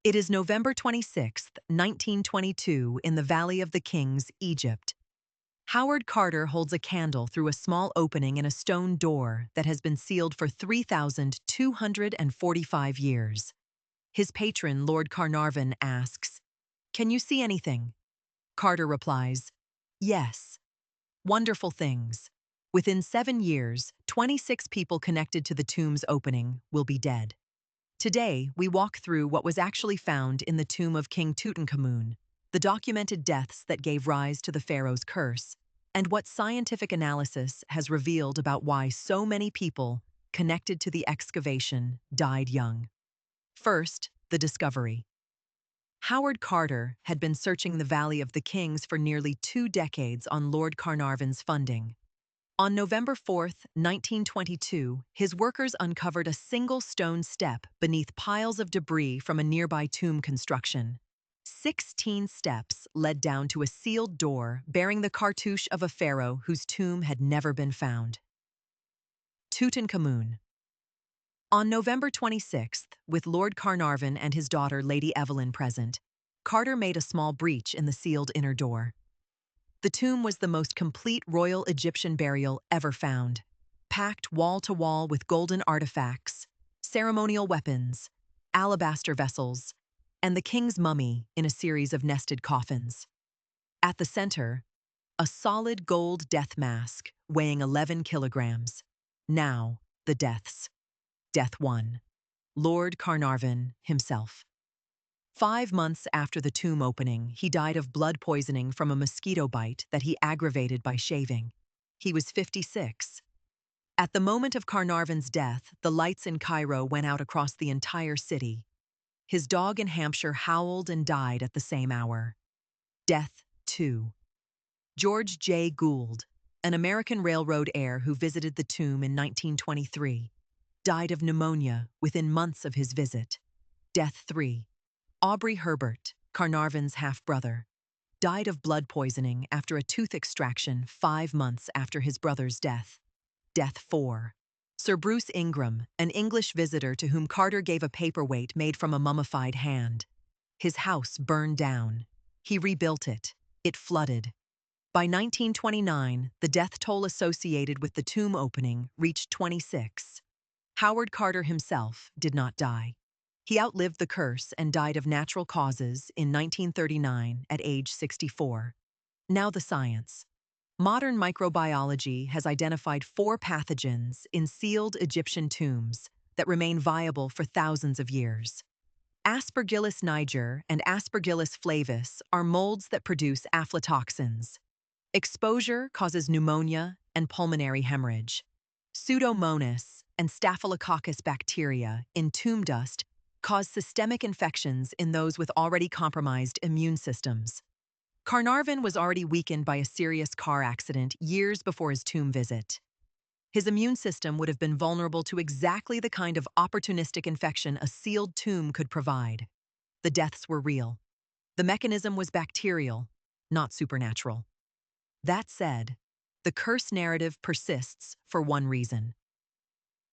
It is November 26th, 1922, in the Valley of the Kings, Egypt. Howard Carter holds a candle through a small opening in a stone door that has been sealed for 3,245 years. His patron, Lord Carnarvon, asks, "Can you see anything?" Carter replies, "Yes. Wonderful things. Within 7 years, 26 people connected to the tomb's opening will be dead." Today, we walk through what was actually found in the tomb of King Tutankhamun, the documented deaths that gave rise to the pharaoh's curse, and what scientific analysis has revealed about why so many people connected to the excavation died young. First, the discovery. Howard Carter had been searching the Valley of the Kings for nearly 2 decades on Lord Carnarvon's funding. On November 4th, 1922, his workers uncovered a single stone step beneath piles of debris from a nearby tomb construction. 16 steps led down to a sealed door bearing the cartouche of a pharaoh whose tomb had never been found. Tutankhamun. On November 26th, with Lord Carnarvon and his daughter Lady Evelyn present, Carter made a small breach in the sealed inner door. The tomb was the most complete royal Egyptian burial ever found, packed wall to wall with golden artifacts, ceremonial weapons, alabaster vessels, and the king's mummy in a series of nested coffins. At the center, a solid gold death mask weighing 11 kilograms. Now, the deaths. Death 1. Lord Carnarvon himself. 5 months after the tomb opening, he died of blood poisoning from a mosquito bite that he aggravated by shaving. He was 56. At the moment of Carnarvon's death, the lights in Cairo went out across the entire city. His dog in Hampshire howled and died at the same hour. Death 2. George J. Gould, an American railroad heir who visited the tomb in 1923, died of pneumonia within months of his visit. Death 3. Aubrey Herbert, Carnarvon's half-brother, died of blood poisoning after a tooth extraction 5 months after his brother's death. Death 4. Sir Bruce Ingram, an English visitor to whom Carter gave a paperweight made from a mummified hand. His house burned down. He rebuilt it. It flooded. By 1929, the death toll associated with the tomb opening reached 26. Howard Carter himself did not die. He outlived the curse and died of natural causes in 1939 at age 64. Now the science. Modern microbiology has identified 4 pathogens in sealed Egyptian tombs that remain viable for thousands of years. Aspergillus niger and Aspergillus flavus are molds that produce aflatoxins. Exposure causes pneumonia and pulmonary hemorrhage. Pseudomonas and Staphylococcus bacteria in tomb dust cause systemic infections in those with already compromised immune systems. Carnarvon was already weakened by a serious car accident years before his tomb visit. His immune system would have been vulnerable to exactly the kind of opportunistic infection a sealed tomb could provide. The deaths were real. The mechanism was bacterial, not supernatural. That said, the curse narrative persists for one reason.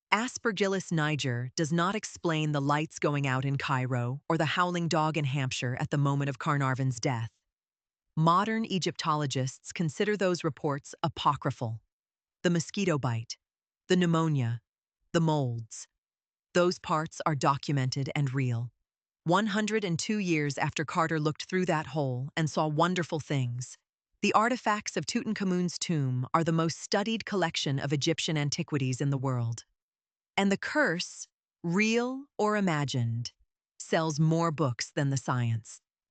Aspergillus niger does not explain the lights going out in Cairo or the howling dog in Hampshire at the moment of Carnarvon's death. Modern Egyptologists consider those reports apocryphal. The mosquito bite, the pneumonia, the molds. Those parts are documented and real. 102 years after Carter looked through that hole and saw wonderful things, the artifacts of Tutankhamun's tomb are the most studied collection of Egyptian antiquities in the world. And the curse, real or imagined, sells more books than the science.